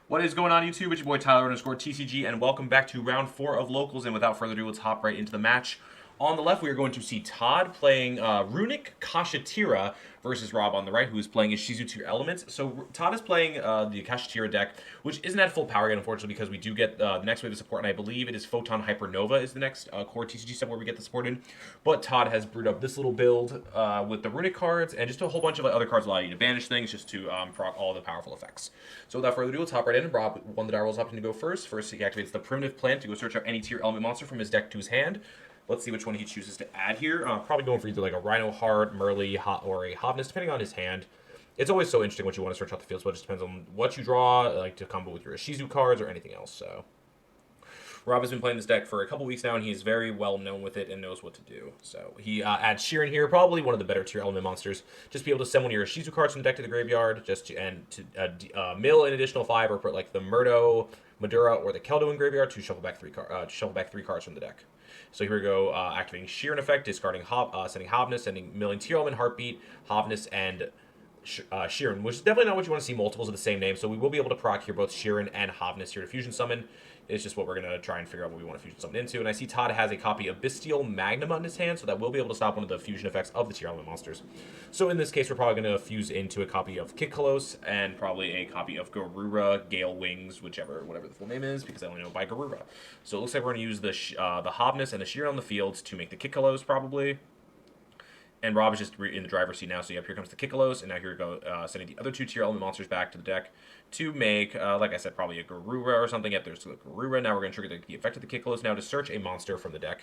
What is going on, YouTube? It's your boy Tyler _TCG, and welcome back to round 4 of Locals. And without further ado, let's hop right into the match. On the left, we are going to see Todd playing Runic Kashtira versus Rob on the right, who is playing Ishuizu Tearlament. So Todd is playing the Kashtira deck, which isn't at full power yet, unfortunately, because we do get the next wave of support, and I believe it is Photon Hypernova is the next core TCG set where we get the support in. But Todd has brewed up this little build with the Runic cards and just a whole bunch of other cards allow you to banish things just to proc all the powerful effects. So without further ado, let's hop right in. Rob won the die rolls, opting to go first. First, he activates the Primitive Plant to go search out any Tearlament monster from his deck to his hand. Let's see which one he chooses to add here. Probably going for either like a Rhino Heart, Merly, or a Hobness, depending on his hand. It's always so interesting what you want to search out the field, so it just depends on what you draw, like to combo with your Ishuizu cards or anything else. So Rob has been playing this deck for a couple weeks now, and he's very well known with it and knows what to do. So he adds Sheeran here, probably one of the better Tearlament monsters. Just be able to send one of your Ishuizu cards from the deck to the graveyard, just to mill an additional 5, or put like the Murdo, Madura, or the Keldo in graveyard to shuffle back 3 cards from the deck. So here we go, activating Sheeran effect, discarding sending Hobness, sending milling Tearlament, Heartbeat, Hobness, and Sheeran, which is definitely not what you want to see multiples of the same name. So we will be able to proc here both Sheeran and Hobness here to fusion summon. It's just what we're going to try and figure out what we want to fusion summon into. And I see Todd has a copy of Bestial Magnum on his hand, so that will be able to stop one of the fusion effects of the Tearlament monsters. So in this case, we're probably going to fuse into a copy of Kitkalos and probably a copy of Garura, Gale Wings, whatever the full name is, because I only know by Garura. So it looks like we're going to use the Hobness and the Sheeran on the field to make the Kitkalos, probably. And Rob is just in the driver's seat now, so yep, here comes the Kitkalos, and now here we go, sending the other 2 Tearlament monsters back to the deck to make, like I said, probably a Garura or something. Yep, there's the Garura. Now we're going to trigger the effect of the Kitkalos now to search a monster from the deck.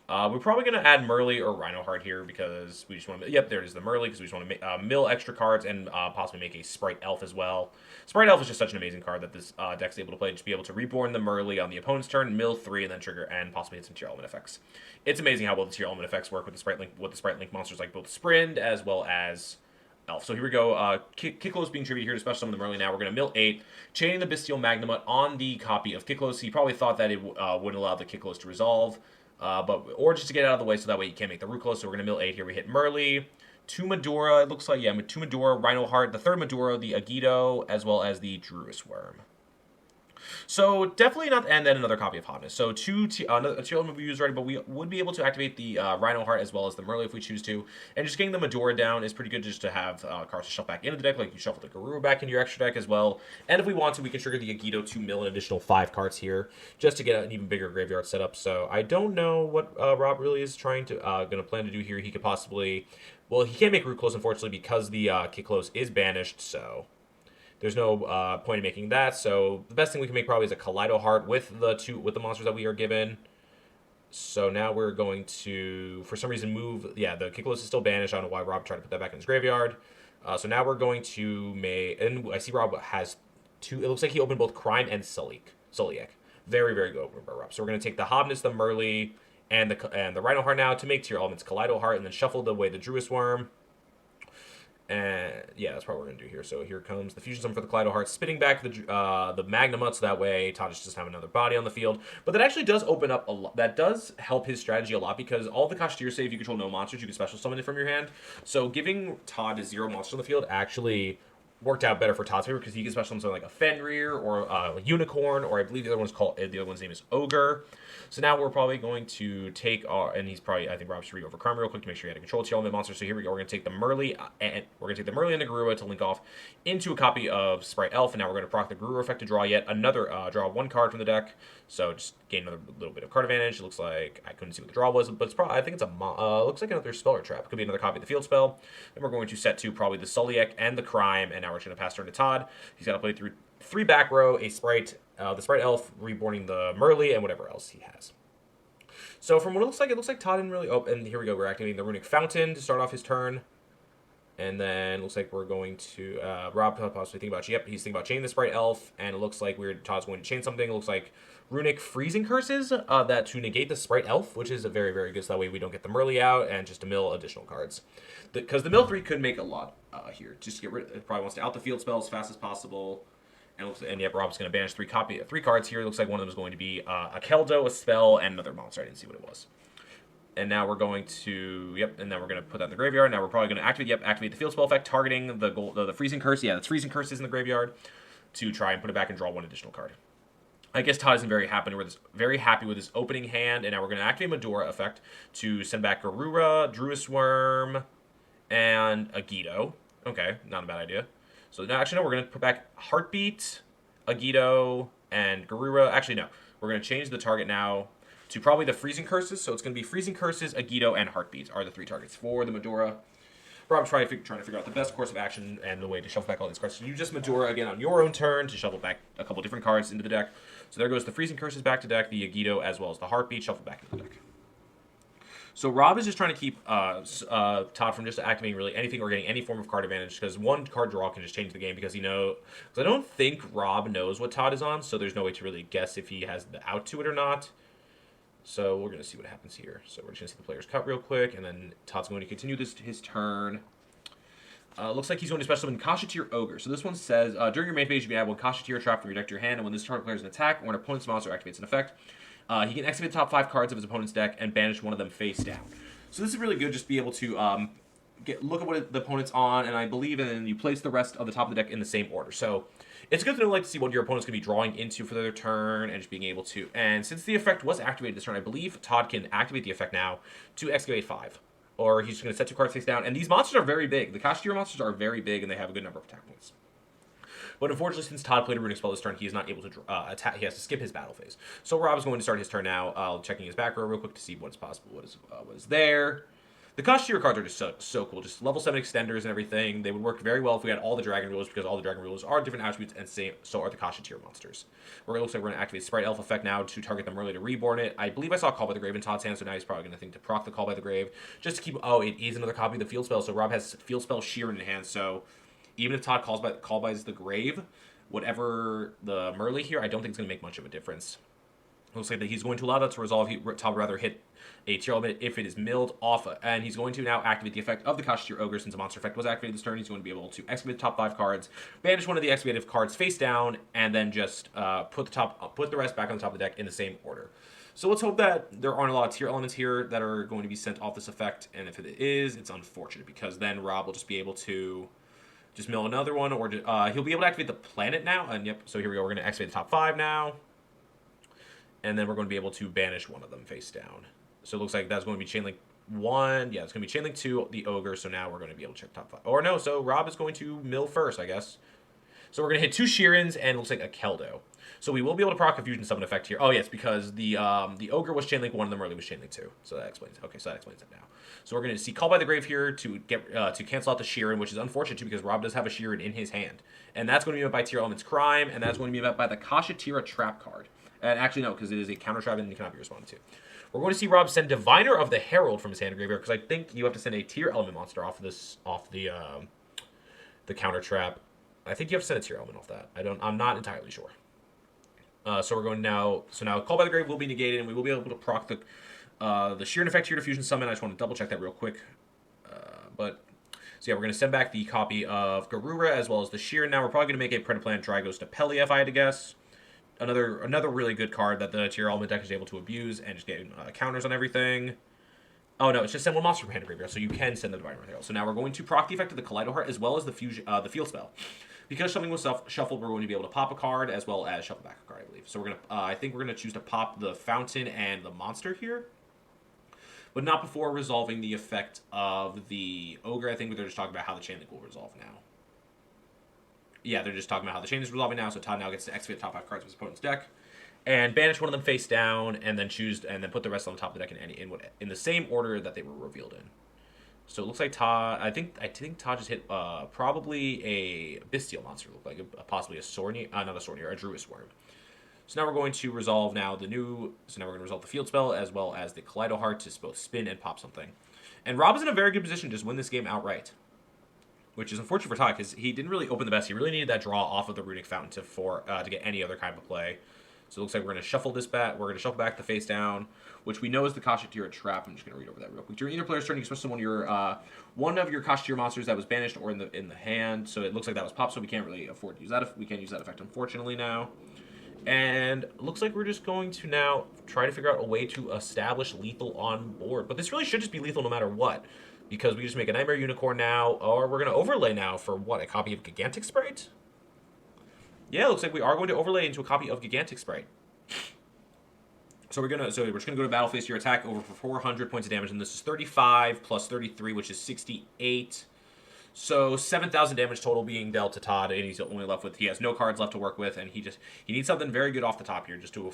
We're probably going to add Merly or Rhino Heart here because we just want to, yep, there it is, the Merly, because we just want to mill extra cards and possibly make a Sprite Elf as well. Sprite Elf is just such an amazing card that this deck's able to play, just be able to reborn the Merly on the opponent's turn, mill 3, and then trigger, and possibly hit some Tearlament effects. It's amazing how well the Tearlament effects work with the Sprite Link monsters like both Sprint as well as Elf. So here we go, Kitkalos being tributed here to special summon the Merly now. We're going to mill 8, chaining the Bestial Magnamut on the copy of Kitkalos. He probably thought that it wouldn't allow the Kitkalos to resolve. Or just to get out of the way so that way you can't make the Ruklos. So we're going to mill 8 here. We hit Merly, 2 Madura, it looks like, yeah, 2 Madura, Rhino Heart, the 3rd Madura, the Agido, as well as the Druis Worm. So definitely not, and then another copy of Hotness. So 2 Tearlament we used already, but we would be able to activate the Rhino Heart as well as the Merly if we choose to. And just getting the Madura down is pretty good just to have cards to shuffle back into the deck, like you shuffle the Garura back into your extra deck as well. And if we want to, we can trigger the Agido to mill an additional 5 cards here, just to get an even bigger graveyard setup. So I don't know what Rob really is trying to, going to plan to do here. He could possibly, well, he can't make Root Close, unfortunately, because the Kitkalos is banished, so there's no point in making that. So the best thing we can make probably is a Kaleido Heart with the monsters that we are given. So now we're going to, for some reason, move. Yeah, the Kitkalos is still banished. I don't know why Rob tried to put that back in his graveyard. So now we're going to make, and I see Rob has 2. It looks like he opened both Crime and Sulliek. Very, very good opener by Rob. So we're going to take the Hobness, the Merly, and the Rhino Heart now to make Tearlament's Kaleido Heart, and then shuffle away the Druis Worm. And yeah, that's probably what we're gonna do here. So here comes the fusion summon for the Kaleido Heart, spitting back the Magnamut, so that way Todd just doesn't have another body on the field. But that actually does open up a lot. That does help his strategy a lot, because all the Kashtira say if you control no monsters, you can special summon it from your hand. So giving Todd 0 monsters on the field actually worked out better for Todd's favor, because he can special summon something like a Fenrir or a Unicorn, or I believe the other one's name is Ogre. So now we're probably going to take our, and he's probably, I think Rob should read over Crime real quick to make sure he had a control Tearlament monster. So here we go. We're going to take the Merly, and we're going to take the Merly and the Garura to link off into a copy of Sprite Elf, and now we're going to proc the Garura effect to draw yet another, draw 1 card from the deck. So just gain another little bit of card advantage. It looks like, I couldn't see what the draw was, but it's probably, I think it's looks like another spell or trap. Could be another copy of the field spell. Then we're going to set to probably the Sulliek and the Crime, and now we're just going to pass turn to Todd. He's got to play through 3 back row, a Sprite, the Sprite Elf, reborning the Merly, and whatever else he has. So from what it looks like Todd didn't really... Oh, and here we go. We're activating the Runic Fountain to start off his turn. And then looks like we're going to... Rob possibly think about... Yep, he's thinking about chaining the Sprite Elf. And it looks like Todd's going to chain something. It looks like Runic Freezing Curses that to negate the Sprite Elf, which is a very, very good. So that way we don't get the Merly out and just to mill additional cards. Because the mill 3 could make a lot here. Just to get rid... It probably wants to out the field spell as fast as possible. And yep, Rob's going to banish 3 cards here. It looks like one of them is going to be a Keldo, a spell, and another monster. I didn't see what it was. And now we're going to, yep, and then we're going to put that in the graveyard. Now we're probably going to activate the field spell effect, targeting the freezing curse. Yeah, that's freezing curses in the graveyard. to try and put it back and draw one additional card. I guess Todd isn't very happy with his opening hand, and now we're going to activate Medora effect to send back Garura, Druisworm, and Agito. Okay, not a bad idea. So now, actually, no, we're going to put back Heartbeat, Agito, and Garura. Actually, no. We're going to change the target now to probably the Freezing Curses. So it's going to be Freezing Curses, Agito, and Heartbeat are the 3 targets for the Medora. Rob's trying to figure out the best course of action and the way to shuffle back all these cards. So you just Medora again on your own turn to shuffle back a couple different cards into the deck. So there goes the Freezing Curses back to deck, the Agito as well as the Heartbeat shuffle back into the deck. So Rob is just trying to keep Todd from just activating really anything or getting any form of card advantage, because one card draw can just change the game, because because I don't think Rob knows what Todd is on, so there's no way to really guess if he has the out to it or not. So we're going to see what happens here. So we're just going to see the players cut real quick, and then Todd's going to continue his turn. Looks like he's going to special summon Kashtira Ogre. So this one says, during your main phase, you can add 1 Kashtira trap from your deck to your hand, and when this target player is an attack or an opponent's monster activates an effect, he can activate the top 5 cards of his opponent's deck and banish one of them face down. So this is really good, just to be able to look at what the opponent's on, and I believe, and then you place the rest of the top of the deck in the same order. So it's good to know, to see what your opponent's going to be drawing into for their turn, and just being able to. And since the effect was activated this turn, I believe Todd can activate the effect now to excavate 5. Or he's going to set 2 cards face down. And these monsters are very big. The Kashtira monsters are very big, and they have a good number of attack points. But unfortunately, since Todd played a Runic spell this turn, he is not able to attack. He has to skip his battle phase. So Rob is going to start his turn now, checking his back row real quick to see what's possible, what is there. The Kashtira cards are just so cool. Just level 7 extenders and everything. They would work very well if we had all the Dragon Rulers, because all the Dragon Rulers are different attributes, and so are the Kashtira monsters. It looks like we're going to activate Sprite Elf effect now to target them early to reborn it. I believe I saw Call by the Grave in Todd's hand, so now he's probably going to think to proc the Call by the Grave, just to keep. Oh, it is another copy of the Field Spell, so Rob has Field Spell Sheeran in hand. So even if Todd Call by the Grave, whatever the Merly here, I don't think it's going to make much of a difference. Looks like that he's going to allow that to resolve. Todd would rather hit a Tearlament if it is milled off, and he's going to now activate the effect of the Kashtira Ogre. Since the monster effect was activated this turn, he's going to be able to excavate the top 5 cards, banish one of the excavated cards face down, and then just put the rest back on the top of the deck in the same order. So let's hope that there aren't a lot of Tearlaments here that are going to be sent off this effect, and if it is, it's unfortunate, because then Rob will just be able to just mill another one, or he'll be able to activate the planet now, and yep, so here we go, we're going to activate the top 5 now. And then we're going to be able to banish one of them face down. So it looks like that's going to be Chainlink 1. Yeah, it's going to be Chainlink 2, the Ogre. So now we're going to be able to check top 5. Or no, so Rob is going to mill first, I guess. So we're going to hit 2 Sheerans and it looks like a Keldo. So we will be able to proc a Fusion Summon effect here. Oh, yes, because the Ogre was Chainlink 1 and the Merly was Chainlink 2. So that explains it. Okay, so that explains it now. So we're going to see Call by the Grave here to get to cancel out the Sheeran, which is unfortunate too, because Rob does have a Sheeran in his hand. And that's going to be met by Tearlament's Crime, and that's going to be met by the Kashtira Trap card. And actually, no, because it is a counter trap and it cannot be responded to. We're going to see Rob send Diviner of the Herald from his hand graveyard, because I think you have to send a Tearlament monster off the counter trap. I think you have to send a Tearlament off that. I'm not entirely sure. So we're going now. So now Call by the Grave will be negated, and we will be able to proc the Sheeran effect here to Fusion Summon. I just want to double check that real quick. So yeah, we're going to send back the copy of Garura as well as the Sheeran. Now we're probably going to make a Predaplan Dragos to Peli, if I had to guess. Another really good card that the Tearlament deck is able to abuse and just get counters on everything. Oh no, it's just send 1 monster from hand to graveyard, so you can send the Diviner of the Herald. So now we're going to proc the effect of the Kaleido Heart as well as the Field Spell. Because something was shuffled, we're going to be able to pop a card as well as shuffle back a card, I believe. So we're gonna, I think we're gonna choose to pop the Fountain and the Monster here, but not before resolving the effect of the Ogre. I think they're just talking about how the Chainlink will resolve now. Yeah, they're just talking about how the chain is resolving now, so Todd now gets to excavate the top 5 cards of his opponent's deck, and banish one of them face down, and then put the rest on the top of the deck in the same order that they were revealed in. So it looks like Todd, I think Todd just hit probably a Bestial monster, look like possibly a Sorny, not a Sorny, a Druisworm. So now we're going to resolve now we're going to resolve the Field Spell as well as the Kaleido Heart to both spin and pop something. And Rob is in a very good position to just win this game outright, which is unfortunate for Todd because he didn't really open the best. He really needed that draw off of the Runic Fountain to get any other kind of play. So it looks like we're going to shuffle this back. We're going to shuffle back the face down, which we know is the Kashtira Trap. I'm just going to read over that real quick. During either player's turn, you can special one of your Kashtira monsters that was banished or in the hand. So it looks like that was popped, so we can't really afford to use that. We can't use that effect, unfortunately, now. And it looks like we're just going to now try to figure out a way to establish lethal on board. But this really should just be lethal no matter what, because we just make a Nightmare Unicorn now, or we're going to overlay now for, what, a copy of Gigantic Sprite? Yeah, it looks like we are going to overlay into a copy of Gigantic Sprite. So we're just gonna go to battle, face your attack over for 400 points of damage, and this is 35 plus 33, which is 68. So 7,000 damage total being dealt to Todd, and he's only left with, he has no cards left to work with, and he needs something very good off the top here just to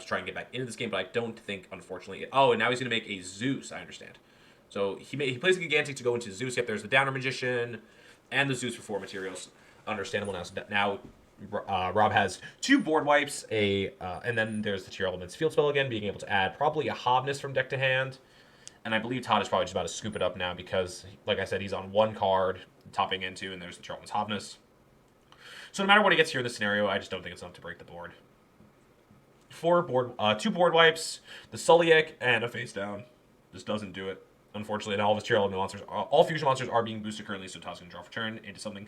try and get back into this game. But I don't think, unfortunately, oh, and now he's gonna make a Zeus. I understand. So he plays a Gigantic to go into Zeus. Yep, there's the Downer Magician and the Zeus for 4 materials. Understandable now. So now Rob has 2 board wipes, and then there's the Tearlament's field spell again, being able to add probably a Hobness from deck to hand. And I believe Todd is probably just about to scoop it up now because, like I said, he's on 1 card, topping into, and there's the Tearlament's Hobness. So no matter what he gets here in this scenario, I just don't think it's enough to break the board. 2 board wipes, the Sulliek, and a face down. This doesn't do it, unfortunately. And all of his Tearlament monsters, all fusion monsters are being boosted currently, so Todd's going to draw for turn into something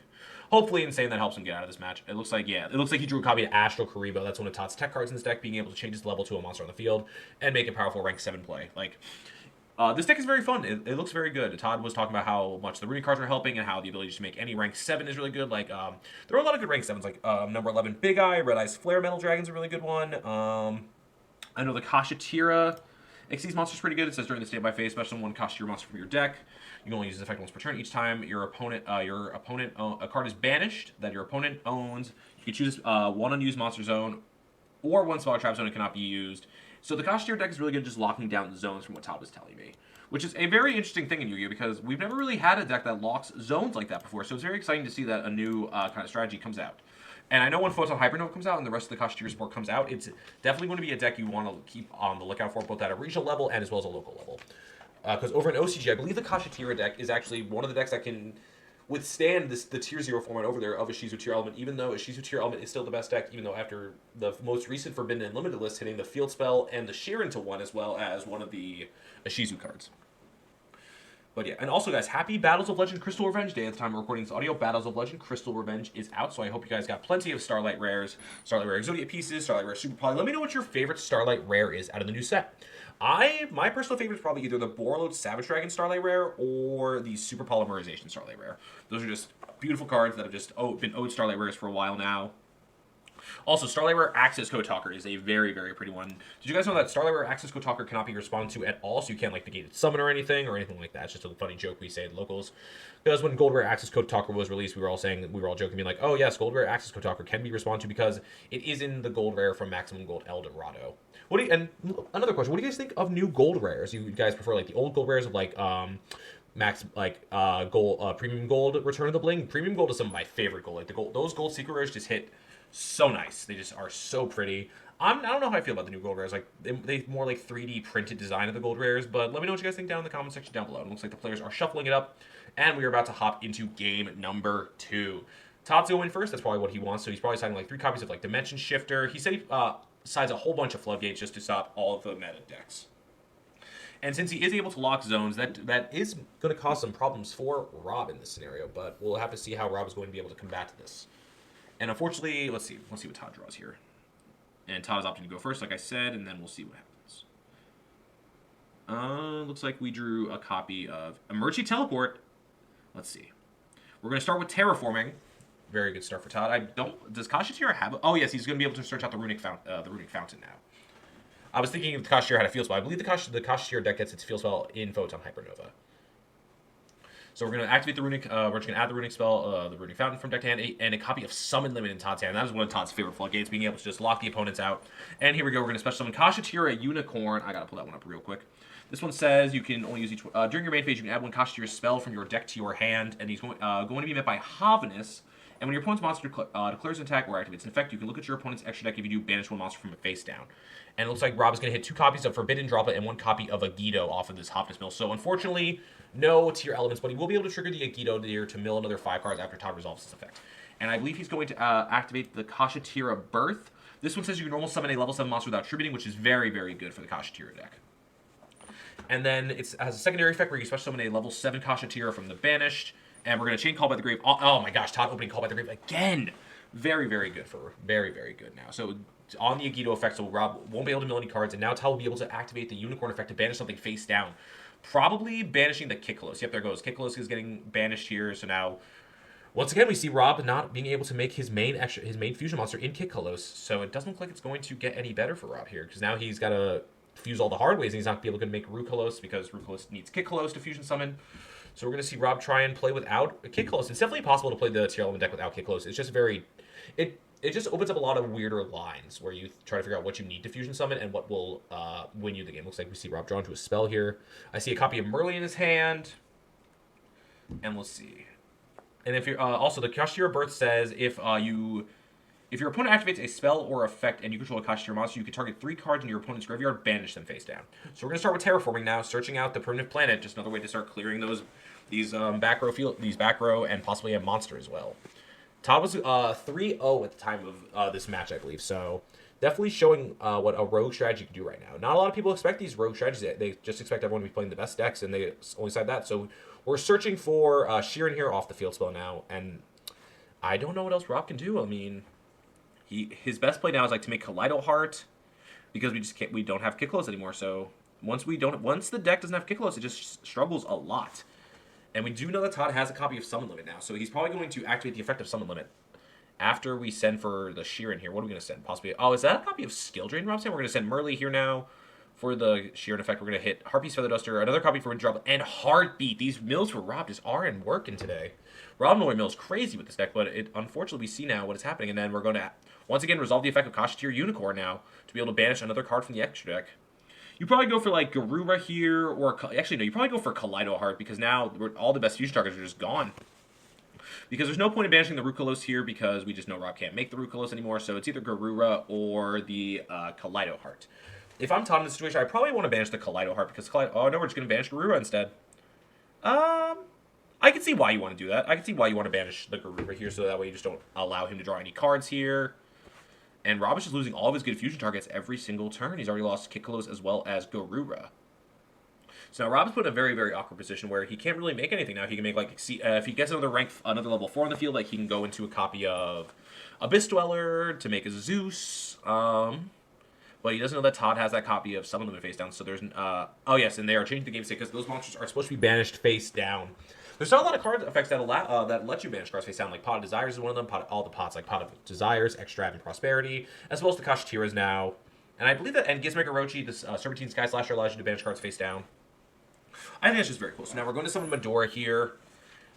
hopefully insane that helps him get out of this match. It looks like he drew a copy of Astral Karibo. That's one of Todd's tech cards in his deck, being able to change his level to a monster on the field and make a powerful rank 7 play. Like, this deck is very fun. It looks very good. Todd was talking about how much the runic cards are helping and how the ability to make any rank 7 is really good. Like, there are a lot of good rank 7s, like number 11 Big Eye, Red Eyes Flare Metal Dragon's a really good one. I know the Kashtira Xyz monster's pretty good. It says during the standby phase, special one Kashtira monster from your deck. You can only use this effect once per turn. Each time a card is banished that your opponent owns, you can choose 1 unused monster zone or 1 smaller trap zone. It cannot be used. So the Kashtira deck is really good at just locking down zones from what Todd was telling me, which is a very interesting thing in Yu-Gi-Oh! Because we've never really had a deck that locks zones like that before. So it's very exciting to see that a new kind of strategy comes out. And I know when Photon Hypernova comes out and the rest of the Kashtira support comes out, it's definitely going to be a deck you want to keep on the lookout for, both at a regional level and as well as a local level. Because over in OCG, I believe the Kashtira deck is actually one of the decks that can withstand the Tier 0 format over there of Ishuizu Tearlament, even though Ishuizu Tearlament is still the best deck, even though after the most recent Forbidden and Limited list hitting the Field Spell and the Sheer into 1 as well as one of the Ishuizu cards. But yeah, and also guys, happy Battles of Legend Crystal Revenge Day. At the time of recording this audio, Battles of Legend Crystal Revenge is out, so I hope you guys got plenty of Starlight Rares, Starlight Rare Exodia pieces, Starlight Rare Super Poly. Let me know what your favorite Starlight Rare is out of the new set. My personal favorite is probably either the Borreload Savage Dragon Starlight Rare or the Super Polymerization Starlight Rare. Those are just beautiful cards that have just been owed Starlight Rares for a while now. Also, Starlight Rare Access Code Talker is a very, very pretty one. Did you guys know that Starlight Rare Access Code Talker cannot be responded to at all, so you can't, like, negate its summon or anything like that? It's just a funny joke we say in locals. Because when Gold Rare Access Code Talker was released, we were all joking, being like, oh, yes, Gold Rare Access Code Talker can be responded to because it is in the Gold Rare from Maximum Gold El Dorado. And another question, what do you guys think of new Gold Rares? You guys prefer, like, the old Gold Rares of, like, Premium Gold Return of the Bling? Premium Gold is some of my favorite gold. Like, those Gold Secret Rares just hit so nice. They just are so pretty. I don't know how I feel about the new Gold Rares. Like, they more like 3D printed design of the Gold Rares, but let me know what you guys think down in the comment section down below. It looks like the players are shuffling it up, and we are about to hop into game number 2. Todd's going first. That's probably what he wants, so he's probably signing like 3 copies of like Dimension Shifter. He said he sides a whole bunch of Floodgates just to stop all of the meta decks. And since he is able to lock zones, that is going to cause some problems for Rob in this scenario, but we'll have to see how Rob is going to be able to combat this. And unfortunately, let's see what Todd draws here. And Todd is opting to go first, like I said, and then we'll see what happens. Looks like we drew a copy of Emergency Teleport. Let's see. We're going to start with Terraforming. Very good start for Todd. Does Kashtira have? Oh yes, he's going to be able to search out the Runic Fountain now. I was thinking if the Kashtira had a field spell. I believe the Kashtira deck gets its field spell in Photon Hypernova. So we're going to activate the Runic, we're just going to add the Runic spell, the Runic Fountain from deck to hand, and a copy of Summon Limit in Todd's hand. That was one of Todd's favorite floodgates, being able to just lock the opponents out. And here we go, we're going to special summon Kashtira Unicorn. I got to pull that one up real quick. This one says you can only use each, during your main phase, you can add one Kashtira spell from your deck to your hand, and he's going to be met by Havness. And when your opponent's monster declares an attack or activates an effect, you can look at your opponent's extra deck if you do banish one monster from a face down. And it looks like Rob is going to hit 2 copies of Forbidden Droplet and 1 copy of Agido off of this Havness mill. So unfortunately, no tier elements, but he will be able to trigger the Agido here to mill another 5 cards after Todd resolves this effect. And I believe he's going to activate the Kashtira Birth. This one says you can normal summon a level 7 monster without tributing, which is very, very good for the Kashtira deck. And then it has a secondary effect where you special summon a level 7 Kashtira from the Banished. And we're going to chain Call by the Grave. Oh my gosh, Todd opening Call by the Grave again. Very, very good very, very good now. So on the Agido effect, so Rob won't be able to mill any cards, and now Todd will be able to activate the Unicorn effect to banish something face down. Probably banishing the Kiklos. Yep, there goes. Kiklos is getting banished here, so now Once again, we see Rob not being able to make his main fusion monster in Kit Kalos, so it doesn't look like it's going to get any better for Rob here, because now he's got to fuse all the hard ways, and he's not going to be able to make Rukalos, because Rukalos needs Kit Kalos to fusion summon. So we're going to see Rob try and play without Kit Kalos. It's definitely possible to play the Tearlament deck without Kit Kalos. It's just very... It just opens up a lot of weirder lines where you try to figure out what you need to fusion summon and what will win you the game. Looks like we see Rob drawn to a spell here. I see a copy of Merly in his hand, and we'll see. And if you're also the Kashtira Birth says if your opponent activates a spell or effect and you control a Kashtira monster, you can target 3 cards in your opponent's graveyard, banish them face down. So we're gonna start with terraforming now, searching out the primitive planet, just another way to start clearing these back row and possibly a monster as well. Todd was 3-0 at the time of this match, I believe. So definitely showing what a rogue strategy can do right now. Not a lot of people expect these rogue strategies. They just expect everyone to be playing the best decks, and they only decide that. So we're searching for Sheeran here off the field spell now, and I don't know what else Rob can do. I mean, his best play now is like to make Kaleido Heart, because we don't have Kit Kalos anymore. So once the deck doesn't have Kit Kalos, it just struggles a lot. And we do know that Todd has a copy of Summon Limit now, so he's probably going to activate the effect of Summon Limit after we send for the Sheeran here. What are we going to send? Possibly. Oh, is that a copy of Skill Drain, Rob saying? We're going to send Merly here now for the Sheeran effect. We're going to hit Harpy's Feather Duster, another copy for Withdrawal, and Heartbeat. These mills for Rob just aren't working today. Rob Noy mills crazy with this deck, but unfortunately we see now what is happening, and then we're going to once again resolve the effect of Kashtira Unicorn now to be able to banish another card from the extra deck. You probably go for like Garura here, or actually no, you probably go for Kaleido Heart, because now all the best fusion targets are just gone. Because there's no point in banishing the Rukalos here, because we just know Rob can't make the Rukalos anymore, so it's either Garura or the Kaleido Heart. If I'm Todd in this situation, I probably want to banish the Kaleido Heart, because oh no, we're just going to banish Garura instead. I can see why you want to do that. I can see why you want to banish the Garura here, so that way you just don't allow him to draw any cards here. And Rob is just losing all of his good fusion targets every single turn. He's already lost Kit Kalos as well as Garura. So now Rob's put in a very, very awkward position where he can't really make anything now. He can make, like, if he gets another level 4 on the field, like, he can go into a copy of Abyss Dweller to make a Zeus. But he doesn't know that Todd has that copy of Summon Limit face down. So there's, oh yes, and they are changing the game state because those monsters are supposed to be banished face down. There's not a lot of card effects that let you banish cards face down. Like Pot of Desires is one of them. All the pots like Pot of Desires, Extravagant Prosperity, as well as the Kashtiras now. And I believe that and Gizmaker Orochi, this Serpentine Sky Slasher allows you to banish cards face down. I think that's just very cool. So now we're going to summon Medora here.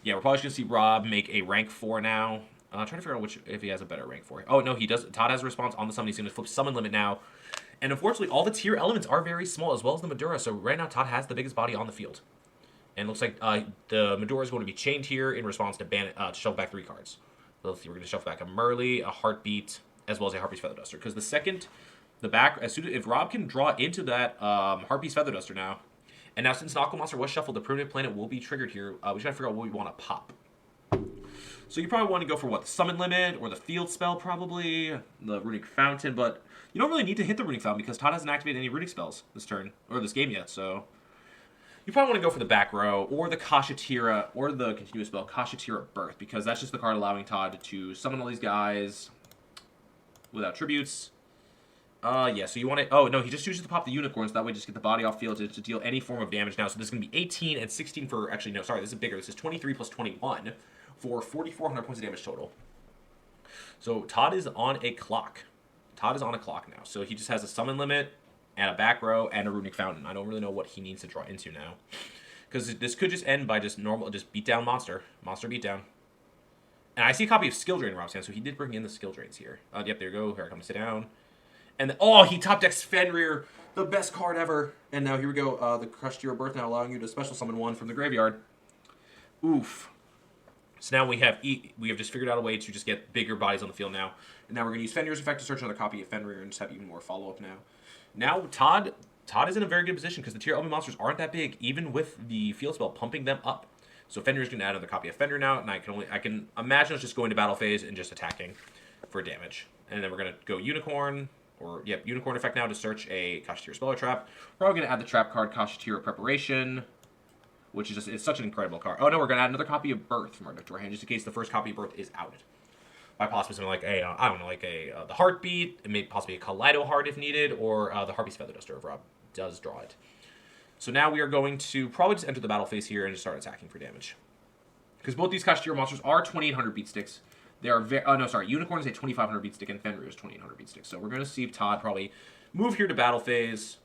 Yeah, we're probably just going to see Rob make a rank 4 now. I'm trying to figure out if he has a better rank 4. Oh, no, he does. Todd has a response on the summon. He's going to flip Summon Limit now. And unfortunately, all the tier elements are very small, as well as the Medora. So right now, Todd has the biggest body on the field. And it looks like the Medora is going to be chained here in response to shuffle back 3 cards. So let's see, we're going to shuffle back a Merly, a Heartbeat, as well as a Harpy's Feather Duster. Because if Rob can draw into that Harpy's Feather Duster now, and now since Knuckle Monster was shuffled, the Primitive Planet will be triggered here. We just got to figure out what we want to pop. So you probably want to go for, the Summon Limit, or the Field Spell, probably, the Runic Fountain, but you don't really need to hit the Runic Fountain, because Todd hasn't activated any Runic spells this turn, or this game yet, so you probably want to go for the back row, or the Kashtira, or the continuous spell, Kashtira Birth, because that's just the card allowing Todd to summon all these guys without tributes. Yeah, so you want to... Oh, no, he just chooses to pop the Unicorns, so that way just get the body off field to deal any form of damage now. So this is going to be 18 and 16 for... Actually, no, sorry, this is bigger. This is 23 plus 21 for 4,400 points of damage total. So Todd is on a clock. Todd is on a clock now. So he just has a Summon Limit and a back row and a Runic Fountain. I don't really know what he needs to draw into now. Because this could just end by just beat down monster. Monster beat down. And I see a copy of Skill Drain in Rob's hand, so he did bring in the Skill Drains here. Yep, there you go. Here I come, sit down. And he top decks Fenrir, the best card ever. And now here we go, the Kashtira Birth now allowing you to special summon 1 from the graveyard. Oof. So now we have just figured out a way to just get bigger bodies on the field now. And now we're going to use Fenrir's effect to search another copy of Fenrir and just have even more follow-up now. Now Todd is in a very good position because the tier element monsters aren't that big, even with the field spell pumping them up. So Fenrir's going to add another copy of Fenrir now, and I can imagine us just going to battle phase and just attacking for damage. And then we're going to go Unicorn. Unicorn effect now to search a Kashtira Speller Trap. We're probably going to add the trap card Kashtira Preparation, which is it's such an incredible card. Oh no, we're going to add another copy of Birth from our deck to our hand, just in case the first copy of Birth is out. By possibly something like the Heartbeat, it may possibly a Kaleido Heart if needed, or the Harpy's Feather Duster if Rob does draw it. So now we are going to probably just enter the battle phase here and just start attacking for damage. Because both these Kashtira monsters are 2,800 beat sticks. They are Unicorn is a 2,500 beat stick, and Fenrir is 2,800 beat stick. So we're going to see if Todd probably move here to battle phase.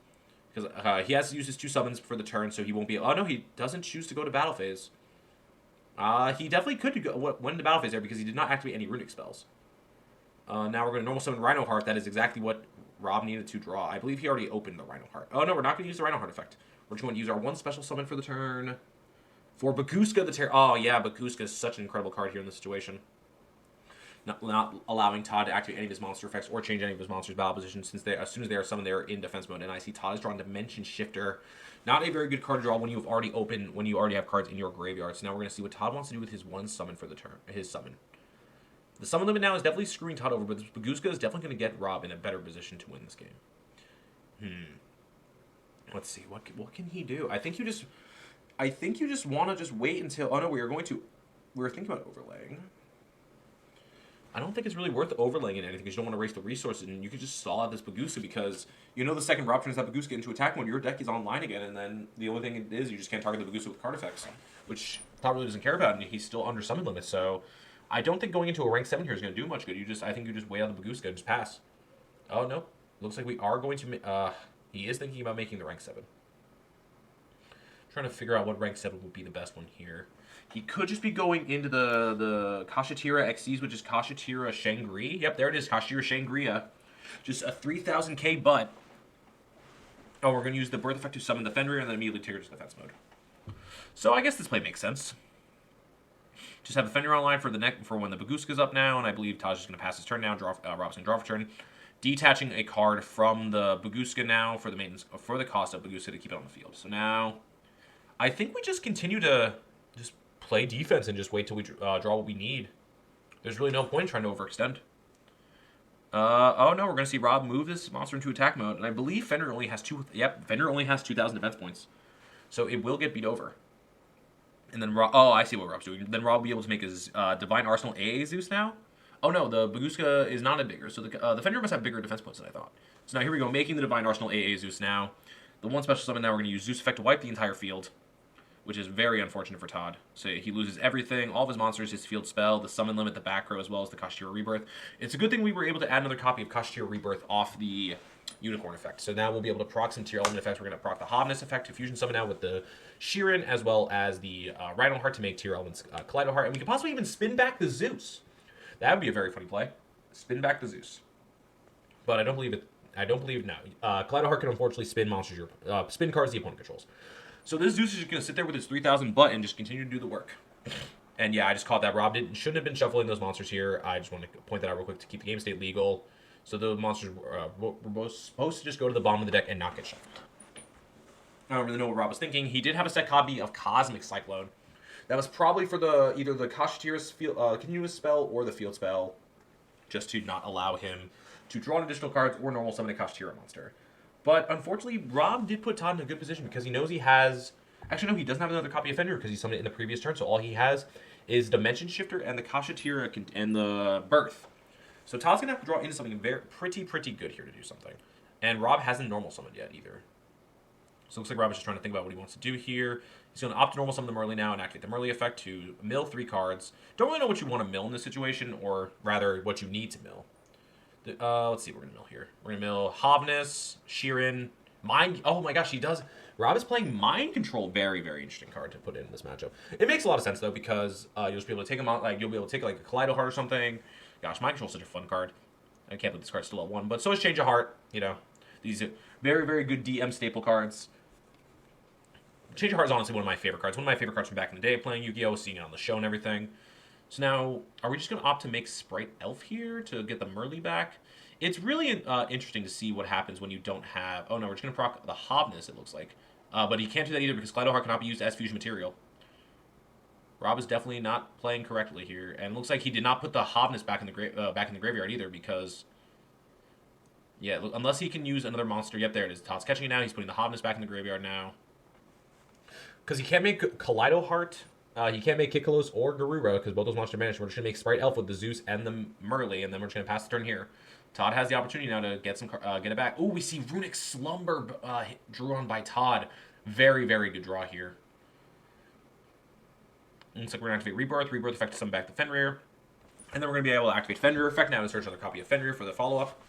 Because he has to use his 2 summons for the turn, so he won't be... Oh, no, he doesn't choose to go to battle phase. He definitely could go went into battle phase there because he did not activate any runic spells. Now we're going to normal summon Rhino Heart. That is exactly what Rob needed to draw. I believe he already opened the Rhino Heart. Oh, no, we're not going to use the Rhino Heart effect. We're just going to use our 1 special summon for the turn. For Baguska the Oh, yeah, Baguska is such an incredible card here in this situation. Not allowing Todd to activate any of his monster effects or change any of his monster's battle position, since as soon as they are summoned, they are in defense mode. And I see Todd has drawn Dimension Shifter. Not a very good card to draw when you already have cards in your graveyard. So now we're going to see what Todd wants to do with his 1 summon for the turn. His summon. The summon limit now is definitely screwing Todd over, but Baguska is definitely going to get Rob in a better position to win this game. Let's see, what can he do? I think you just want to just wait until... Oh no, we were thinking about overlaying. I don't think it's really worth overlaying in anything because you don't want to waste the resources, and you could just stall out this Baguska because you know the second Rob turns that Baguska into attack mode, your deck is online again, and then the only thing is you just can't target the Baguska with card effects, which Todd really doesn't care about, and he's still under summon limit, so I don't think going into a rank 7 here is going to do much good. I think you just wait out the Baguska and just pass. Oh no, looks like we are going to... he is thinking about making the rank 7. Trying to figure out what rank 7 would be the best one here. He could just be going into the Kashtira XCs, which is Kashtira Shangri. Yep, there it is, Kashtira Shangria. Just a 3,000k butt. Oh, we're going to use the Birth Effect to summon the Fenrir and then immediately trigger to defense mode. So I guess this play makes sense. Just have the Fenrir online for when the Baguska's up now, and I believe Taj is going to pass his turn now. Rob's going to draw for turn. Detaching a card from the Baguska now for the cost of Baguska to keep it on the field. So now, I think we just continue to just play defense and just wait till we draw what we need. There's really no point in trying to overextend. Oh no, we're going to see Rob move this monster into attack mode, and I believe Fenrir only has Fenrir only has 2,000 defense points. So it will get beat over. And then I see what Rob's doing. Then Rob will be able to make his Divine Arsenal AA Zeus now. Oh no, the Baguska is not a bigger, so the Fenrir must have bigger defense points than I thought. So now here we go, making the Divine Arsenal AA Zeus now. The 1 special summon now, we're going to use Zeus effect to wipe the entire field, which is very unfortunate for Todd. So he loses everything, all of his monsters, his field spell, the summon limit, the back row, as well as the Kashtira Rebirth. It's a good thing we were able to add another copy of Kashtira Rebirth off the Unicorn effect. So now we'll be able to proc some Tearlament effects. We're going to proc the Hobness effect to fusion summon now with the Sheeran, as well as the Rhino Heart to make Tearlament's Kaleido Heart. And we could possibly even spin back the Zeus. That would be a very funny play. Spin back the Zeus. But I don't believe it. I don't believe it now. Kaleido Heart can unfortunately spin monsters, spin cards the opponent controls. So this Zeus is just going to sit there with his 3,000 butt and just continue to do the work. And yeah, I just caught that. Rob shouldn't have been shuffling those monsters here. I just want to point that out real quick to keep the game state legal. So the monsters were both supposed to just go to the bottom of the deck and not get shuffled. I don't really know what Rob was thinking. He did have a set copy of Cosmic Cyclone. That was probably for either the Kashtira's continuous spell or the field spell, just to not allow him to draw additional cards or normal summon a Kashtira monster. But unfortunately, Rob did put Todd in a good position because he knows he has... Actually, no, he doesn't have another copy of Fenrir because he summoned it in the previous turn, so all he has is Dimension Shifter and the Kashtira and the Birth. So Todd's going to have to draw into something pretty good here to do something. And Rob hasn't normal summoned yet either. So it looks like Rob is just trying to think about what he wants to do here. He's going to opt to normal summon the Merly now and activate the Merly effect to mill 3 cards. Don't really know what you want to mill in this situation, or rather what you need to mill. Let's see what we're going to mill here. We're going to mill Hobness, Sheeran, Mind... Oh my gosh, he does... Rob is playing Mind Control. Very interesting card to put in this matchup. It makes a lot of sense, though, because you'll just be able to take him out, you'll be able to take, a Kaleido Heart or something. Gosh, Mind Control is such a fun card. I can't believe this card's still at 1, but so is Change of Heart, These are very good DM staple cards. Change of Heart is honestly one of my favorite cards. One of my favorite cards from back in the day, playing Yu-Gi-Oh!, seeing it on the show and everything. So now, are we just going to opt to make Sprite Elf here to get the Merly back? It's really interesting to see what happens when you don't have... Oh no, we're just going to proc the Hobness, it looks like. But he can't do that either because Kaleido Heart cannot be used as fusion material. Rob is definitely not playing correctly here. And it looks like he did not put the Hobness back in the graveyard either because... Yeah, unless he can use another monster. Yep, there it is. Todd's catching it now. He's putting the Hobness back in the graveyard now. Because he can't make Kaleido Heart, he can't make Kikolos or Garura, because both those monsters are banished. We're just going to make Sprite Elf with the Zeus and the Merly, and then we're just going to pass the turn here. Todd has the opportunity now to get it back. Oh, we see Runic Slumber drew on by Todd. Very good draw here. Looks like we're going to activate Rebirth. Rebirth effect to summon back the Fenrir. And then we're going to be able to activate Fenrir effect now and search another copy of Fenrir for the follow-up.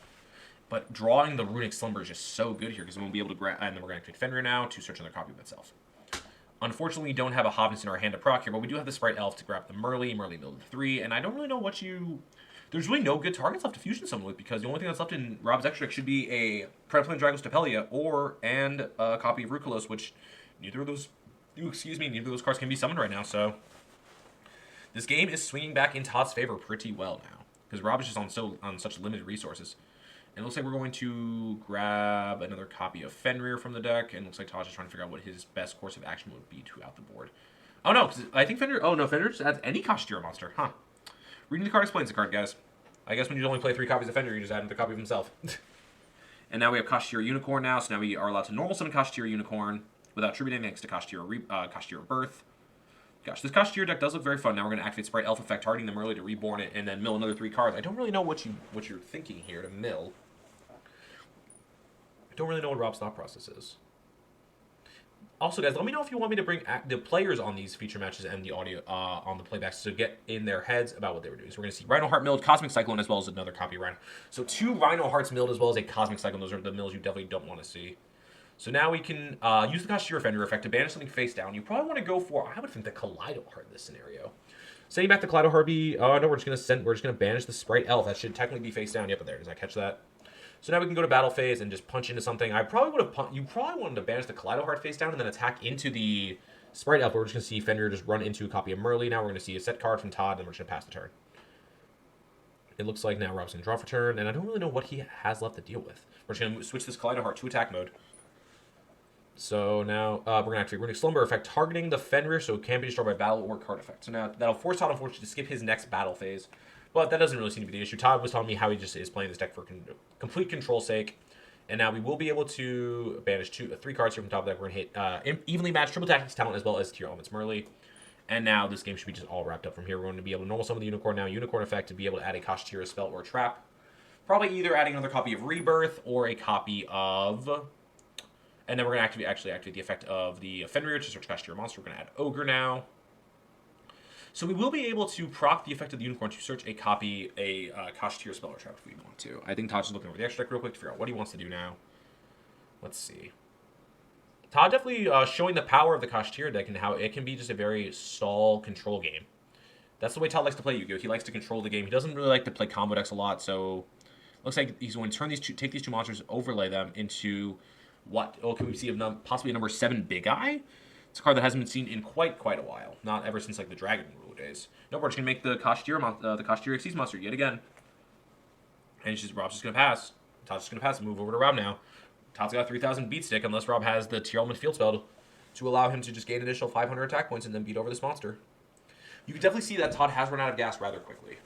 But drawing the Runic Slumber is just so good here because we won't be able to grab... And then we're going to activate Fenrir now to search another copy of itself. Unfortunately, we don't have a Hobbiton in our hand to proc here, but we do have the Sprite Elf to grab the Merly milled to 3, and I don't really know what you... There's really no good targets left to fusion summon with, because the only thing that's left in Rob's extra deck should be a Predaplan Dragos Tapelia and a copy of Rukulos, which neither of those cards can be summoned right now, so... This game is swinging back in Todd's favor pretty well now, because Rob is just on such limited resources. And it looks like we're going to grab another copy of Fenrir from the deck, and it looks like Todd's just trying to figure out what his best course of action would be throughout the board. Oh no, because I think Fenrir... Oh no, Fenrir just adds any Kashtira monster. Huh. Reading the card explains the card, guys. I guess when you only play 3 copies of Fenrir, you just add another copy of himself. And now we have Kashtira Unicorn now, so now we are allowed to normal summon Kashtira Unicorn without tributing next to Kashtira Birth. Gosh, this Kashtira deck does look very fun. Now we're going to activate Sprite Elf effect, targeting them early to reborn it, and then mill another 3 cards. I don't really know what you're thinking here to mill. I don't really know what Rob's thought process is. Also, guys, let me know if you want me to bring the players on these feature matches and the audio on the playbacks to get in their heads about what they were doing. So we're going to see Rhino Heart milled, Cosmic Cyclone, as well as another copy of Rhino. So 2 Rhino Hearts milled as well as a Cosmic Cyclone. Those are the mills you definitely don't want to see. So now we can use the Kashtira Fenrir effect to banish something face down. You probably want to go for, I would think, the Kaleido Heart in this scenario. Sending back the Kaleido Heart be, oh no, we're just going to banish the Sprite Elf. That should technically be face down. Yep, there. Does I catch that? So now we can go to battle phase and just punch into something. You probably wanted to banish the Kaleido Heart face down and then attack into the Sprite Elf. We're just going to see Fenrir just run into a copy of Merly. Now we're going to see a set card from Todd, and we're just going to pass the turn. It looks like now Rob's going to draw for turn, and I don't really know what he has left to deal with. We're just going to switch this Kaleido Heart to attack mode. So now we're going to activate Runic Slumber effect, targeting the Fenrir so it can't be destroyed by battle or card effect. So now that'll force Todd, unfortunately, to skip his next battle phase. But that doesn't really seem to be the issue. Todd was telling me how he just is playing this deck for complete control's sake. And now we will be able to banish 3 cards here from top of the deck. We're going to hit Evenly Matched Triple Tactics Talent as well as Tearlament's Merly. And now this game should be just all wrapped up from here. We're going to be able to normal summon the Unicorn now. Unicorn effect to be able to add a Kashtira spell or a trap. Probably either adding another copy of Rebirth or a copy of... And then we're going to actually activate the effect of the Fenrir to search Kashtira monster. We're going to add Ogre now. So we will be able to proc the effect of the Unicorn to search a Kashtira spell or trap if we want to. I think Todd's just looking over the extra deck real quick to figure out what he wants to do now. Let's see. Todd definitely showing the power of the Kashtira deck and how it can be just a very stall control game. That's the way Todd likes to play Yu-Gi-Oh! He likes to control the game. He doesn't really like to play combo decks a lot, so looks like he's going to take these 2 monsters, overlay them into what? Oh, can we see possibly a number 7 Big Eye? It's a card that hasn't been seen in quite a while. Not ever since like the Dragon Rule days. No, we're just gonna make the Kashtira Xyz monster yet again. And Rob's just gonna pass. Todd's just gonna pass and move over to Rob now. Todd's got 3,000 beat stick unless Rob has the Tearlament field spell to allow him to just gain additional 500 attack points and then beat over this monster. You can definitely see that Todd has run out of gas rather quickly.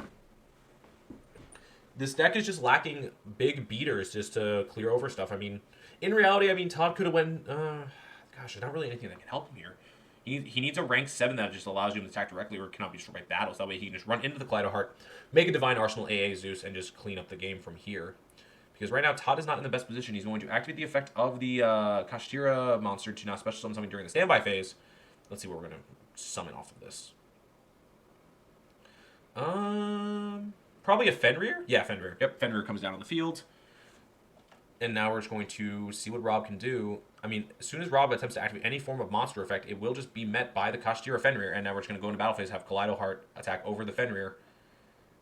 This deck is just lacking big beaters just to clear over stuff. I mean, in reality, Todd could have went. Gosh, there's not really anything that can help him here. He needs a rank 7 that just allows you to attack directly or cannot be destroyed by battles. That way he can just run into the Kaleido Heart, make a Divine Arsenal AA Zeus, and just clean up the game from here. Because right now, Todd is not in the best position. He's going to activate the effect of the Kashtira monster to now special summon something during the standby phase. Let's see what we're going to summon off of this. Probably a Fenrir? Yeah, Fenrir. Yep, Fenrir comes down on the field. And now we're just going to see what Rob can do. As soon as Rob attempts to activate any form of monster effect, it will just be met by the Kashtira Fenrir. And now we're just going to go into battle phase, have Kaleido Heart attack over the Fenrir.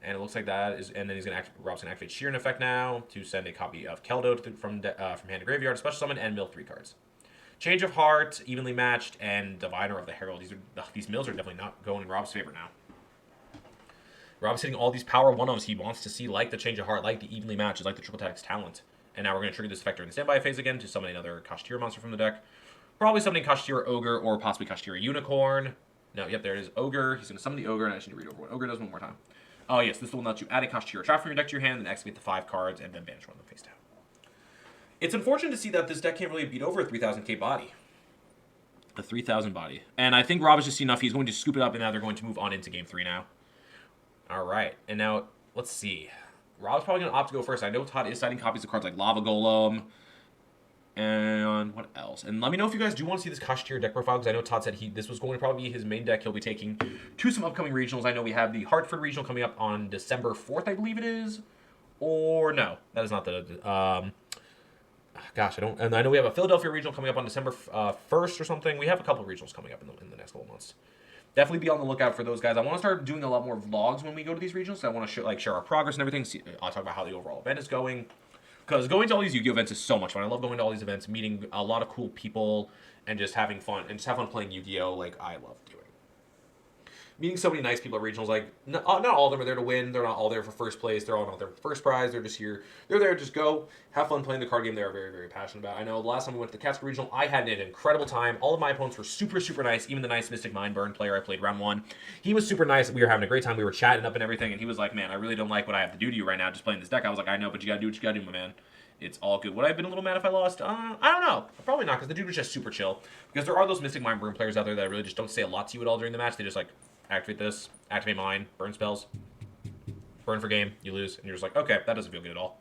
And it looks like that is... And then Rob's going to activate Sheeran effect now to send a copy of Keldo from hand to graveyard, special summon, and mill 3 cards. Change of Heart, Evenly Matched, and Diviner of the Herald. These mills are definitely not going in Rob's favor now. Rob's hitting all these power 1-0s he wants to see, like the Change of Heart, like the Evenly Matched, like the Triple Tactics Talent. And now we're going to trigger this effect during the standby phase again to summon another Kashtira monster from the deck. Probably summoning Kashtira Ogre or possibly Kashtira Unicorn. No, yep, there it is. Ogre. He's going to summon the Ogre, and I just need to read over what Ogre does one more time. Oh, yes, this will let you add a Kashtira trap from your deck to your hand, then activate the 5 cards, and then banish one of them face down. It's unfortunate to see that this deck can't really beat over a 3,000k body. A 3,000 body. And I think Rob has just seen enough. He's going to scoop it up, and now they're going to move on into Game 3 now. All right, and now, let's see. Rob's probably going to opt to go first. I know Todd is citing copies of cards like Lava Golem. And what else? And let me know if you guys do want to see this Kashtira deck profile, because I know Todd said this was going to probably be his main deck he'll be taking to some upcoming regionals. I know we have the Hartford regional coming up on December 4th, I believe it is. Or no, that is not the... gosh, I don't... And I know we have a Philadelphia regional coming up on December 1st or something. We have a couple of regionals coming up in the next couple months. Definitely be on the lookout for those guys. I want to start doing a lot more vlogs when we go to these regionals. I want to share our progress and everything. I'll talk about how the overall event is going. Because going to all these Yu-Gi-Oh! Events is so much fun. I love going to all these events, meeting a lot of cool people, and just having fun. And just have fun playing Yu-Gi-Oh! Like I love doing. Meeting so many nice people at regionals. Like, not all of them are there to win. They're not all there for first place. They're all not there for first prize. They're just here. They're there to just go, have fun playing the card game they are very, very passionate about. I know the last time we went to the Kashtira regional, I had an incredible time. All of my opponents were super, super nice. Even the nice Mystic Mindburn player I played round 1. He was super nice. We were having a great time. We were chatting up and everything. And he was like, man, I really don't like what I have to do to you right now just playing this deck. I was like, I know, but you got to do what you got to do, my man. It's all good. Would I have been a little mad if I lost? I don't know. Probably not, because the dude was just super chill. Because there are those Mystic Mindburn players out there that really just don't say a lot to you at all during the match. They just like, activate this, activate mine, burn spells, burn for game, you lose, and you're just like, okay, that doesn't feel good at all.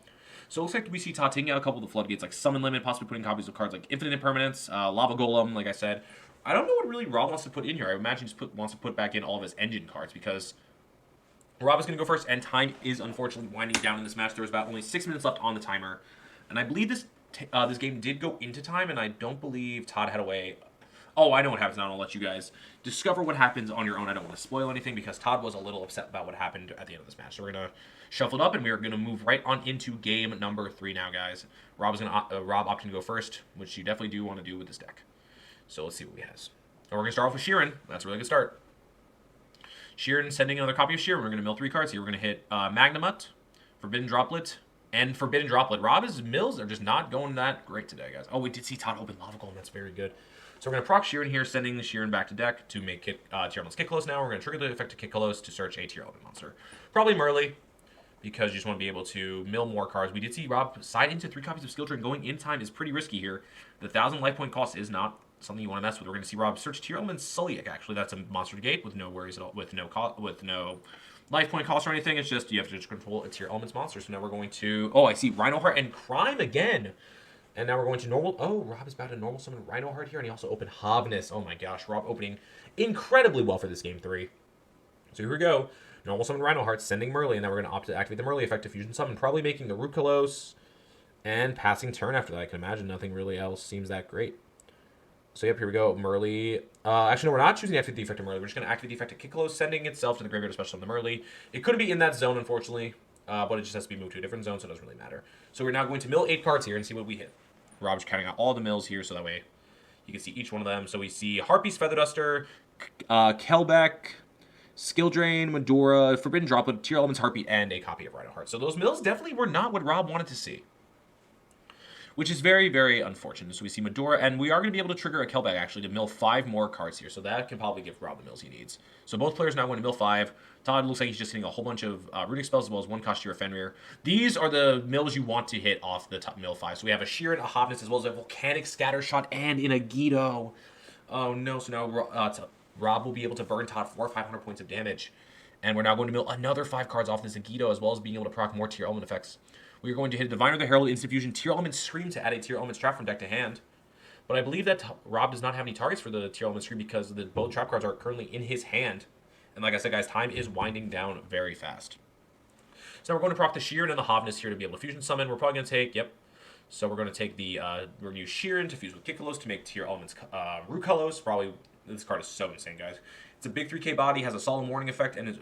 So it looks like we see Todd taking out a couple of the floodgates, like Summon Limit, possibly putting copies of cards like Infinite Impermanence, Lava Golem, like I said. I don't know what really Rob wants to put in here. I imagine he just wants to put back in all of his engine cards, because Rob is going to go first, and time is unfortunately winding down in this match. There was about only 6 minutes left on the timer, and I believe this game did go into time, and I don't believe Todd had a way... Oh, I know what happens now, and I'll let you guys discover what happens on your own. I don't want to spoil anything, because Todd was a little upset about what happened at the end of this match. So we're going to shuffle it up, and we are going to move right on into game number 3 now, guys. Rob opting to go first, which you definitely do want to do with this deck. So let's see what he has. And we're going to start off with Sheeran. That's a really good start. Sheeran sending another copy of Sheeran. We're going to mill 3 cards here. We're going to hit Magnamut, Forbidden Droplet, and Forbidden Droplet. Rob's mills are just not going that great today, guys. Oh, we did see Todd open Lava Golem. That's very good. So we're going to proc Sheeran here, sending the Sheeran back to deck to make Tearlament's Kickalos now. We're going to trigger the effect of Kickalos to search a Tearlament monster. Probably Merly, because you just want to be able to mill more cards. We did see Rob side into 3 copies of Skill Drain. Going in time is pretty risky here. The 1,000 life point cost is not something you want to mess with. We're going to see Rob search Tearlament's Sulliek. Actually, that's a monster to gate with no worries at all, with no life point cost or anything. It's just you have to just control a Tearlament's monster. So now we're going to... Oh, I see Rhinoheart and Crime again. And now we're going to normal... Oh, Rob is about to normal summon Rhinoheart here, and he also opened Hovness. Oh my gosh, Rob opening incredibly well for this game 3. So here we go. Normal summon Rhinoheart, sending Merly, and now we're going to opt to activate the Merly effect to fusion summon, probably making the Rukalos, and passing turn after that. I can imagine nothing really else seems that great. So yep, here we go. Merly. Actually, no, we're not choosing to activate the effect of Merly. We're just going to activate the effect of Kickalos, sending itself to the graveyard, especially on the Merly. It couldn't be in that zone, unfortunately, but it just has to be moved to a different zone, so it doesn't really matter. So we're now going to mill 8 cards here and see what we hit. Rob's counting out all the mills here, so that way you can see each one of them. So we see Harpy's Feather Duster, Kelbeck, Skill Drain, Medora, Forbidden Droplet, Tearlament's Harpy, and a copy of Rhinoheart. So those mills definitely were not what Rob wanted to see, which is very, very unfortunate. So we see Medora, and we are going to be able to trigger a Kelbeck, actually, to mill 5 more cards here. So that can probably give Rob the mills he needs. So both players now going to mill 5. Todd looks like he's just hitting a whole bunch of Runic spells, as well as 1 Kashtira Fenrir. These are the mills you want to hit off the top mill 5. So we have a Sheeran, a Hovness, as well as a Volcanic Scattershot, and an Agido. Oh no, so now Rob will be able to burn Todd for 500 points of damage. And we're now going to mill another 5 cards off this Agido, as well as being able to proc more Tearlament effects. We are going to hit Diviner the Herald, Instant Fusion, Tearlament Scream to add a Tearlament Trap from deck to hand. But I believe that Rob does not have any targets for the Tearlament Scream, because both trap cards are currently in his hand. And like I said, guys, time is winding down very fast. So now we're going to proc the Sheeran and the Hovness here to be able to fusion summon. We're probably going to take, yep. So we're going to take the, we're going to use Sheeran to fuse with Kickalos to make Tearlament's Rukalos. Probably, this card is so insane, guys. It's a big 3k body, has a Solemn Warning effect, and it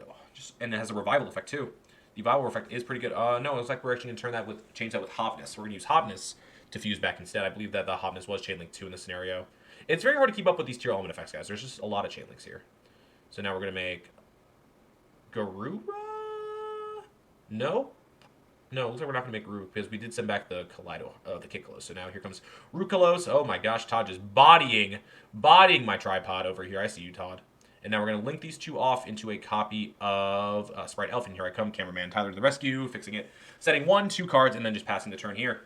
has a Revival effect, too. The Revival effect is pretty good. No, it looks like we're actually going to change that with Hovness. We're going to use Hovness to fuse back instead. I believe that the Hovness was Chain Link 2 in this scenario. It's very hard to keep up with these Tearlament effects, guys. There's just a lot of Chain Links here. So now we're going to make Garura? No? No, looks like we're not going to make Rook, because we did send back the the Kickalos. So now here comes Rukalos. Oh my gosh, Todd just bodying my tripod over here. I see you, Todd. And now we're going to link these 2 off into a copy of Sprite Elf. And here I come, cameraman Tyler to the rescue, fixing it. Setting 1, 2 cards, and then just passing the turn here.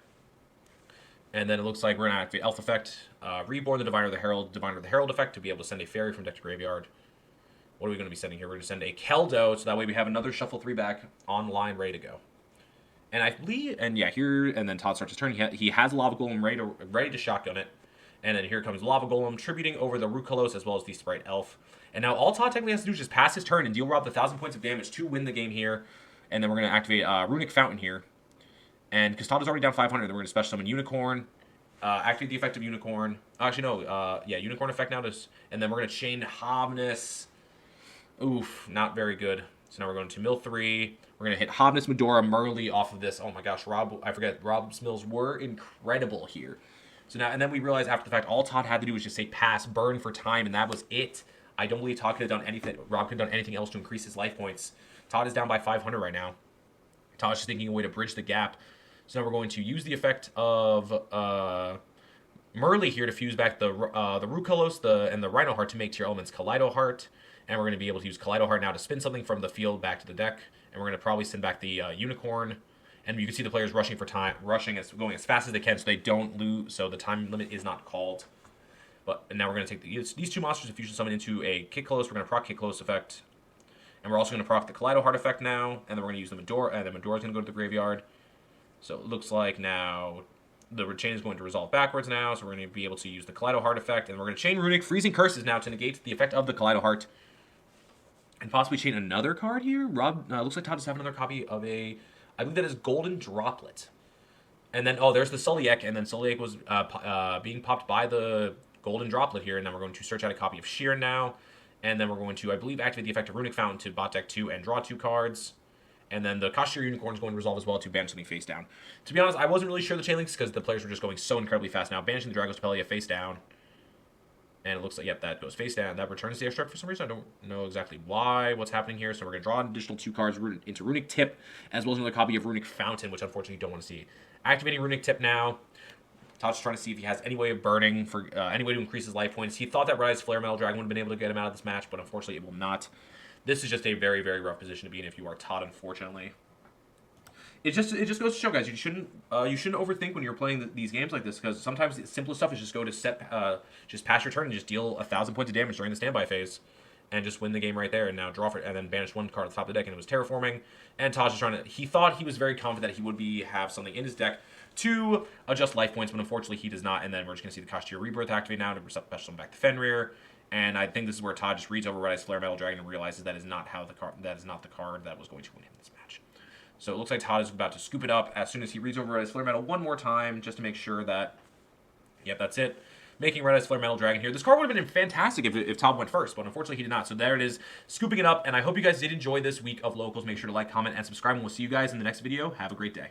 And then it looks like we're going to activate Elf effect, Reborn the Diviner the Herald effect to be able to send a fairy from deck to graveyard. What are we going to be sending here? We're going to send a Keldo, so that way we have another Shuffle 3 back online, ready to go. And I believe, and yeah, here, and then Todd starts his turn. He has a Lava Golem ready to shotgun it. And then here comes Lava Golem, tributing over the Rukalos as well as the Sprite Elf. And now all Todd technically has to do is just pass his turn and deal Rob the 1,000 points of damage to win the game here. And then we're going to activate Runic Fountain here. And because Todd is already down 500, then we're going to special summon Unicorn. Activate the effect of Unicorn. Actually, no. Yeah, Unicorn effect now. And then we're going to chain Hobness. Oof, not very good. So now we're going to mill 3. We're going to hit Hobness, Medora, Merly off of this. Oh my gosh, I forget. Rob's mills were incredible here. So now, and then we realize after the fact, all Todd had to do was just say pass, burn for time, and that was it. I don't believe Todd could have done anything. Rob could have done anything else to increase his life points. Todd is down by 500 right now. Todd's just thinking a way to bridge the gap. So now we're going to use the effect of Merly here to fuse back the Rukalos and the Rhino Heart to make Tearlament's Kaleido Heart. And we're going to be able to use Kaleido Heart now to spin something from the field back to the deck. And we're going to probably send back the Unicorn. And you can see the players rushing for time, going as fast as they can so they don't lose, so the time limit is not called. But now we're going to take these two monsters and fusion summon into a Kitclose. We're going to proc Kitclose effect. And we're also going to proc the Kaleido Heart effect now. And then we're going to use the Medora, and then Medora's going to go to the graveyard. So it looks like now the chain is going to resolve backwards now, so we're going to be able to use the Kaleido Heart effect. And we're going to chain Runic Freezing Curses now to negate the effect of the Kaleido Heart. And possibly chain another card here. Rob, looks like Todd does have another copy of I believe that is Golden Droplet. And then, there's the Sulliek, and then Sulliek was being popped by the Golden Droplet here, and then we're going to search out a copy of Sheer now, and then we're going to, I believe, activate the effect of Runic Fountain to bot deck 2 and draw 2 cards, and then the Kashtira Unicorn is going to resolve as well to banish something face down. To be honest, I wasn't really sure the chain links because the players were just going so incredibly fast. Now, banishing the Dragos Pelea face down, and it looks like, yep, that goes face down. That returns the extract for some reason. I don't know exactly what's happening here. So we're going to draw an additional 2 cards into Runic Tip, as well as another copy of Runic Fountain, which unfortunately you don't want to see. Activating Runic Tip now. Todd's trying to see if he has any way of burning, for any way to increase his life points. He thought that Rise Flare Metal Dragon would have been able to get him out of this match, but unfortunately it will not. This is just a very, very rough position to be in if you are Todd, unfortunately. It just goes to show, guys, you shouldn't overthink when you're playing these games like this, because sometimes the simplest stuff is just go to just pass your turn and just deal 1,000 points of damage during the standby phase, and just win the game right there. And now draw for, and then banish 1 card at the top of the deck, and it was Terraforming. And Todd's just trying to. He thought he was very confident that he would have something in his deck to adjust life points, but unfortunately he does not. And then we're just going to see the Kashtira Rebirth activate now to special summon back the Fenrir. And I think this is where Todd just reads over Red Ice Flare Metal Dragon and realizes that is not the card that was going to win him this match. So it looks like Todd is about to scoop it up as soon as he reads over Red Ice Flare Metal one more time, just to make sure that, yep, that's it. Making Red Ice Flare Metal Dragon here. This card would have been fantastic if Todd went first, but unfortunately he did not. So there it is, scooping it up. And I hope you guys did enjoy this week of Locals. Make sure to like, comment, and subscribe, and we'll see you guys in the next video. Have a great day.